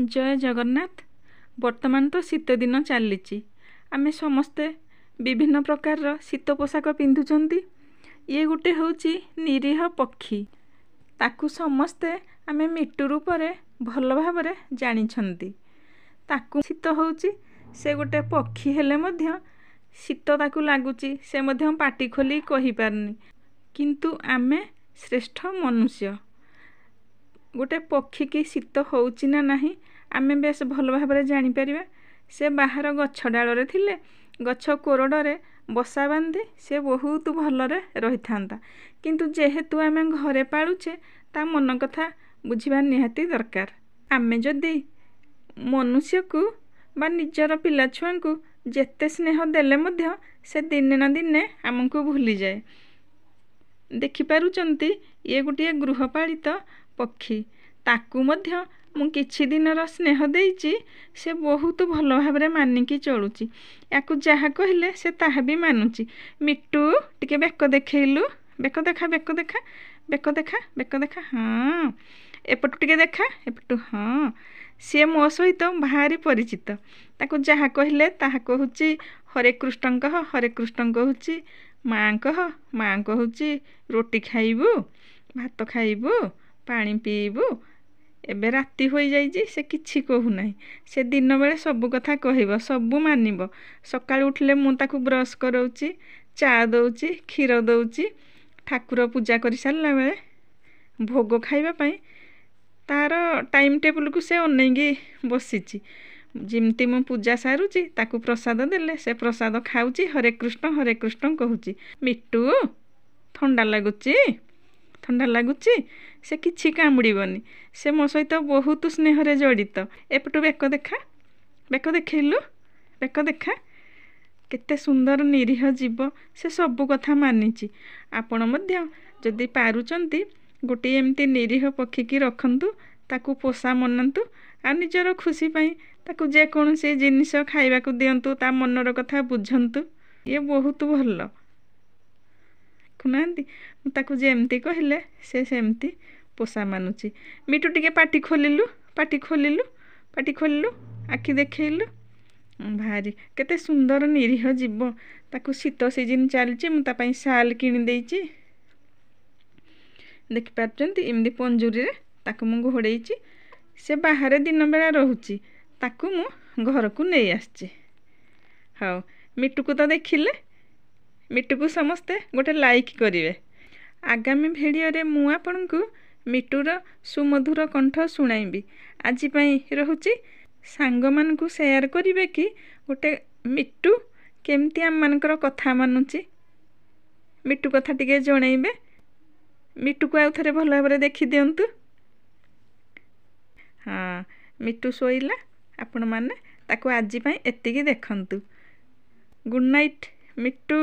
जय जगन्नाथ। वर्तमान तो शीत दिन चली आमे समस्ते विभिन्न प्रकार शीत पोशाक पिंधुचंती। ये गोटे होची निरीह पक्षी, ताकू समस्ते आमे मिट्टू रूपरे भल भावरे जानिछंती। ताकू शीत होची से गोटे पक्षी हेले मध्य शीत ताकू लागुची, से मध्य पाटी खोली कहि पारनी। किंतु आमे श्रेष्ठ मनुष्य, गोटे पक्षी की शीत होची ना नहीं आमे बेस भल भावरे जानि परिबा। से बाहर गछ डालरे थिले गछ कोरडरे बसा बांधे से बहुत भलरे रही थांता। किंतु जेहेतु आमे घरे पालुचे ता मन कथा बुझिबा निहाती दरकार। आमे जदि मनुष्य को बा निजर पिला छुआ को जेते स्नेह देले मध्य से दिने ना दिने आमको भूली जाए। देखि पारुचंती ये गोटे गृहपालित पक्षी, ताकू मध्य मु किछि दिनर स्नेह देइछि, से बहुत भल भावरे मानिकी चलुची। याकू जहा कहले से ताहा भी मानुची। मिट्टू टिके बेक देखैलु, बेक देखा बेक देखा बेक देखा बेक देखा, हाँ एपटू टिके देखा एपटू, हाँ सी मो सहित भारी परिचित। ताकू जहा कहले ताहा कहूची हरे कृष्ण कह, हरे कृष्ण कहूची, माँ कह, माँ कहूची रोटी खाइबू, भात खाइबू, पानी पीबू। एबे राति हो जाइए से किछि कहू नहीं, से दिन बेले सबु कथा कहब, सबु मानिब। सकाळ उठले मु ताकू ब्रश करौची, चा दौची, क्षीर दौची। ठाकुर पूजा कर सारा बेले भोग खाइबा पई तार टाइम टेबल को से अनेकी बसीची। जिमती मु पूजा सारुची ताकू प्रसाद देले से प्रसाद खाऊची, हरे कृष्ण कहूची। मिट्टू ठंडा लगुची, ठंडा लगुची, से किछि कामुड़ीबनी। से मो सहित बहुत स्नेह रे जड़ित। एपटू बेक देखा बेक देखैलु, बेक देखा, केते सुंदर निरीह जीव, से सबु कथा मानिची। आपण मध्य जदि पारुचंती गोटे एमती निरीह पक्षी की रखंतु, ताकू पोषा मनंतु, आ निजर खुशी पाई ताकू जे कोनोसी जिनिस खाइबा को दियंतु, ता मनर कथा बुझंतु। ये बहुत भल खुनांती। ताकू जेमती कहले से सेमती पोषा मानुची। मिटू टिके पाटी खोलिलु, पाटी खोलिलु, पाटी खोलिलु, आखि देखैलु, भारी केते सुंदर निरीह जीव। ताकू शीत सीजन चलची, मु ता पई शाल किनि देइची। देखि पारचंती इमदी पंजुरी रे ताकू मु घोड़ेइची। से बाहर दिन बेला रहुची, ताकू मु घर को नहीं आसची। हाँ मिट्टू को तो देखिले, मिट्टू को समस्ते गोटे लाइक करिवे। आगामी भिडियो रे मु आपनकु मिट्टूर सुमधुर कंठ शुणाइबी। आज पई रहुची, सांग मानकु शेयर करिवे कि गोटे मिट्टू केमती आम मानकर कथा मानुची। मिट्टू कथा टिके जणैबे। मिट्टू को आउ थरे भल भाबरे देखि दियंतु। हाँ मिट्टू सोइला, आपण माने ताकू आज पई एतिकी देखंतु। गुड नाइट मिट्टू।